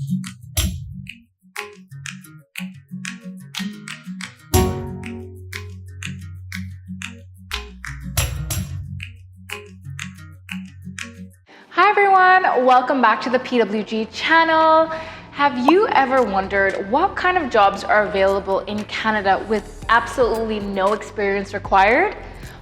Hi everyone, welcome back to the PWG channel. Have you ever wondered what kind of jobs are available in Canada with absolutely no experience required?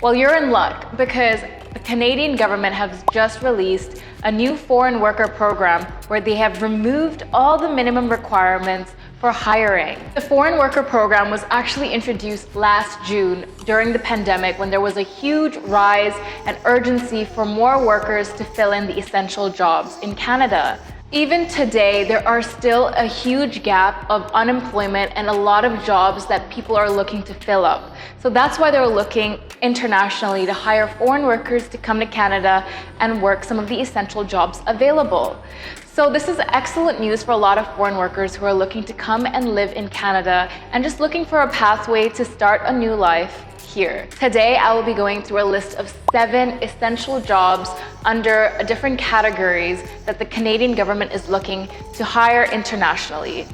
Well, you're in luck because the Canadian government has just released a new foreign worker program where they have removed all the minimum requirements for hiring. The foreign worker program was actually introduced last June during the pandemic when there was a huge rise and urgency for more workers to fill in the essential jobs in Canada. Even today, there are still a huge gap of unemployment and a lot of jobs that people are looking to fill up. So that's why they're looking internationally to hire foreign workers to come to Canada and work some of the essential jobs available. So this is excellent news for a lot of foreign workers who are looking to come and live in Canada and just looking for a pathway to start a new life here. Today, I will be going through a list of 7 essential jobs under different categories that the Canadian government is looking to hire internationally.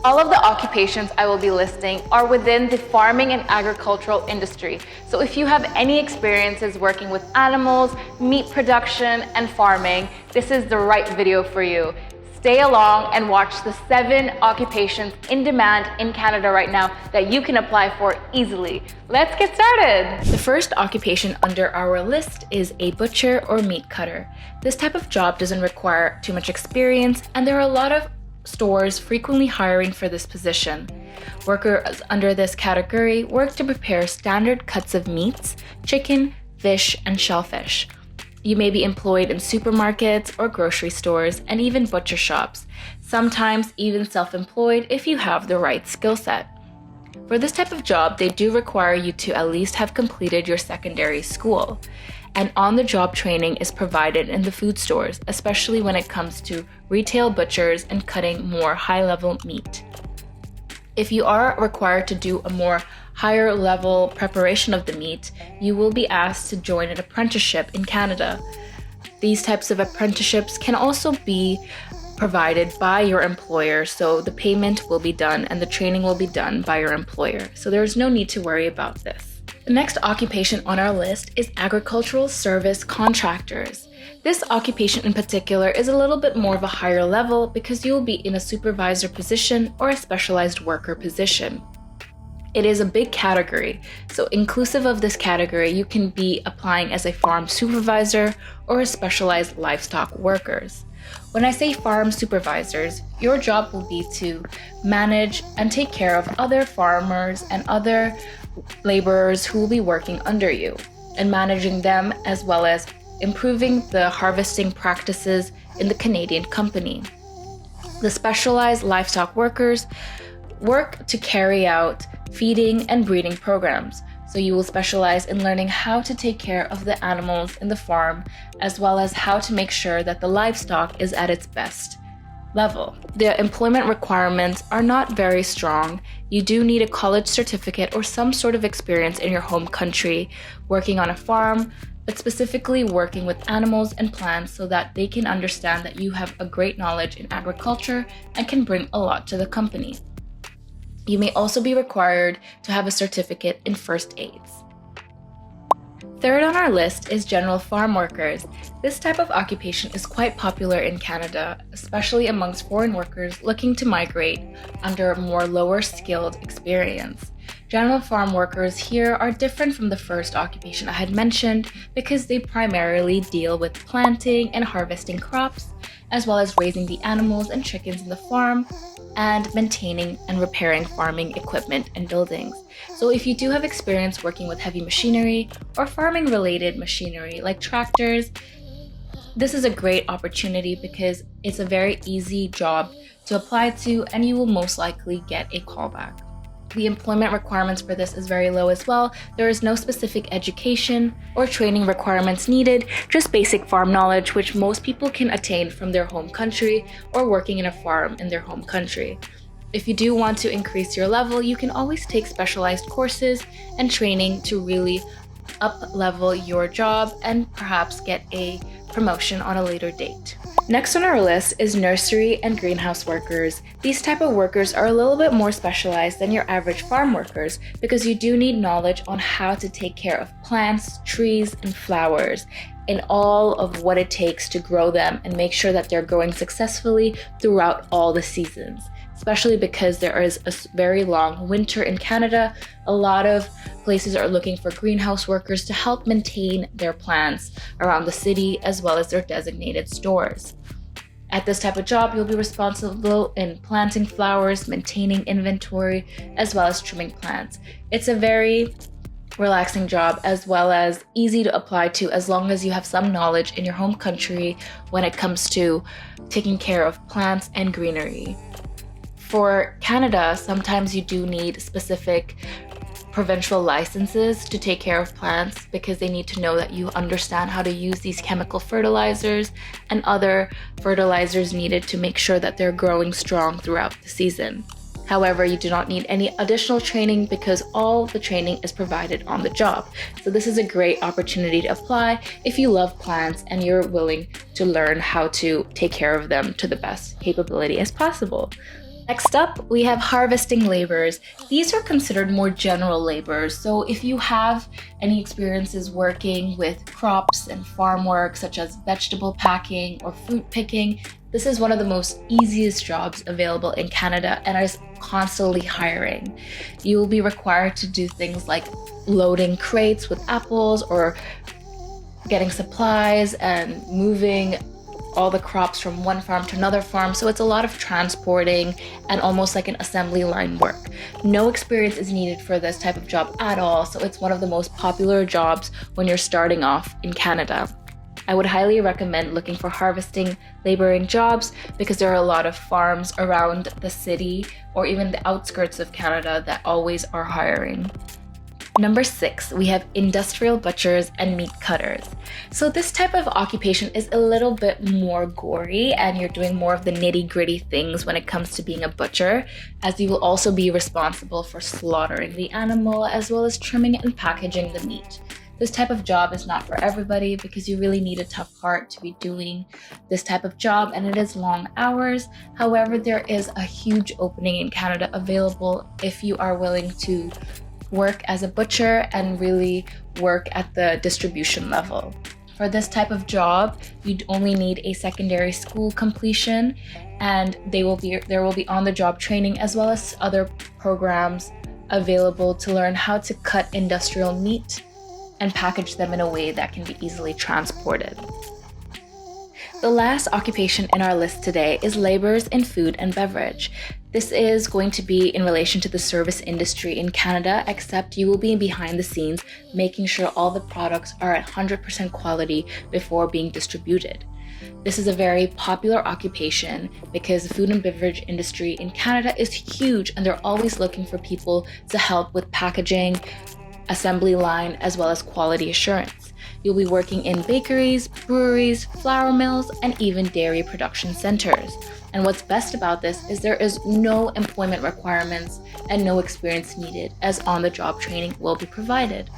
All of the occupations I will be listing are within the farming and agricultural industry. So if you have any experiences working with animals, meat production, and farming, this is the right video for you. Stay along and watch the 7 occupations in demand in Canada right now that you can apply for easily. Let's get started. The first occupation under our list is a butcher or meat cutter. This type of job doesn't require too much experience, and there are a lot of stores frequently hiring for this position. Workers under this category work to prepare standard cuts of meats, chicken, fish, and shellfish. You may be employed in supermarkets or grocery stores and even butcher shops, sometimes even self-employed if you have the right skill set. For this type of job, they do require you to at least have completed your secondary school. And on-the-job training is provided in the food stores, especially when it comes to retail butchers and cutting more high-level meat. If you are required to do a more higher level preparation of the meat, you will be asked to join an apprenticeship in Canada. These types of apprenticeships can also be provided by your employer, so the payment will be done and the training will be done by your employer. So there's no need to worry about this. The next occupation on our list is agricultural service contractors. This occupation in particular is a little bit more of a higher level because you'll be in a supervisor position or a specialized worker position. It is a big category, so inclusive of this category, you can be applying as a farm supervisor or a specialized livestock workers. When I say farm supervisors, your job will be to manage and take care of other farmers and other laborers who will be working under you and managing them, as well as improving the harvesting practices in the Canadian company. The specialized livestock workers work to carry out feeding and breeding programs. So you will specialize in learning how to take care of the animals in the farm, as well as how to make sure that the livestock is at its best level. The employment requirements are not very strong. You do need a college certificate or some sort of experience in your home country working on a farm, but specifically working with animals and plants so that they can understand that you have a great knowledge in agriculture and can bring a lot to the company. You may also be required to have a certificate in first aids. Third on our list is general farm workers. This type of occupation is quite popular in Canada, especially amongst foreign workers looking to migrate under a more lower skilled experience. General farm workers here are different from the first occupation I had mentioned because they primarily deal with planting and harvesting crops, as well as raising the animals and chickens in the farm and maintaining and repairing farming equipment and buildings. So if you do have experience working with heavy machinery or farming related machinery like tractors, this is a great opportunity because it's a very easy job to apply to and you will most likely get a callback. The employment requirements for this is very low as well. There is no specific education or training requirements needed, just basic farm knowledge, which most people can attain from their home country or working in a farm in their home country. If you do want to increase your level, you can always take specialized courses and training to really up-level your job and perhaps get a promotion on a later date. Next on our list is nursery and greenhouse workers. These type of workers are a little bit more specialized than your average farm workers because you do need knowledge on how to take care of plants, trees, and flowers, and all of what it takes to grow them and make sure that they're growing successfully throughout all the seasons. Especially because there is a very long winter in Canada, a lot of places are looking for greenhouse workers to help maintain their plants around the city as well as their designated stores. At this type of job, you'll be responsible in planting flowers, maintaining inventory, as well as trimming plants. It's a very relaxing job as well as easy to apply to as long as you have some knowledge in your home country when it comes to taking care of plants and greenery. For Canada, sometimes you do need specific provincial licenses to take care of plants because they need to know that you understand how to use these chemical fertilizers and other fertilizers needed to make sure that they're growing strong throughout the season. However, you do not need any additional training because all the training is provided on the job. So this is a great opportunity to apply if you love plants and you're willing to learn how to take care of them to the best capability as possible. Next up, we have harvesting laborers. These are considered more general laborers. So if you have any experiences working with crops and farm work, such as vegetable packing or fruit picking, this is one of the most easiest jobs available in Canada and is constantly hiring. You will be required to do things like loading crates with apples or getting supplies and moving all the crops from one farm to another farm. So it's a lot of transporting and almost like an assembly line work. No experience is needed for this type of job at all. So it's one of the most popular jobs when you're starting off in Canada. I would highly recommend looking for harvesting laboring jobs because there are a lot of farms around the city or even the outskirts of Canada that always are hiring. Number 6, we have industrial butchers and meat cutters. So this type of occupation is a little bit more gory and you're doing more of the nitty-gritty things when it comes to being a butcher, as you will also be responsible for slaughtering the animal as well as trimming and packaging the meat. This type of job is not for everybody because you really need a tough heart to be doing this type of job and it is long hours. However, there is a huge opening in Canada available if you are willing to work as a butcher and really work at the distribution level. For this type of job, you'd only need a secondary school completion and there will be on-the-job training as well as other programs available to learn how to cut industrial meat and package them in a way that can be easily transported. The last occupation in our list today is laborers in food and beverage. This is going to be in relation to the service industry in Canada, except you will be behind the scenes making sure all the products are at 100% quality before being distributed. This is a very popular occupation because the food and beverage industry in Canada is huge and they're always looking for people to help with packaging, assembly line, as well as quality assurance. You'll be working in bakeries, breweries, flour mills, and even dairy production centers. And what's best about this is there is no employment requirements and no experience needed, as on-the-job training will be provided.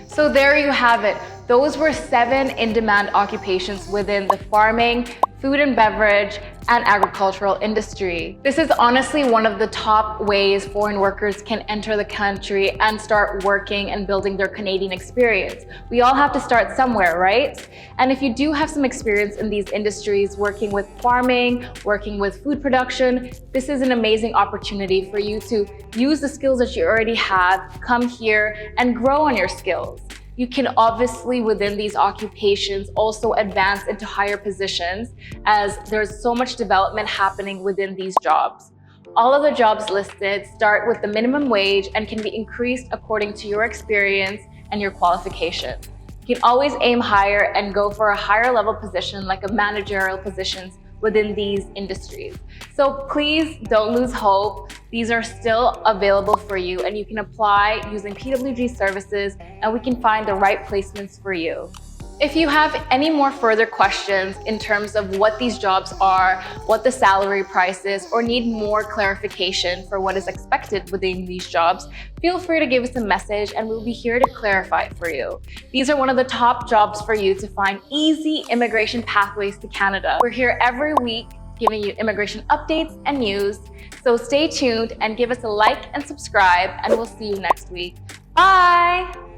So there you have it. Those were 7 in-demand occupations within the farming, food and beverage, and agricultural industry. This is honestly one of the top ways foreign workers can enter the country and start working and building their Canadian experience. We all have to start somewhere, right? And if you do have some experience in these industries, working with farming, working with food production, this is an amazing opportunity for you to use the skills that you already have, come here and grow on your skills. You can obviously, within these occupations, also advance into higher positions as there's so much development happening within these jobs. All of the jobs listed start with the minimum wage and can be increased according to your experience and your qualifications. You can always aim higher and go for a higher level position like a managerial positions within these industries. So please don't lose hope. These are still available for you and you can apply using PWG services and we can find the right placements for you. If you have any more further questions in terms of what these jobs are, what the salary price is, or need more clarification for what is expected within these jobs, feel free to give us a message and we'll be here to clarify it for you. These are one of the top jobs for you to find easy immigration pathways to Canada. We're here every week giving you immigration updates and news. So stay tuned and give us a like and subscribe, and we'll see you next week. Bye!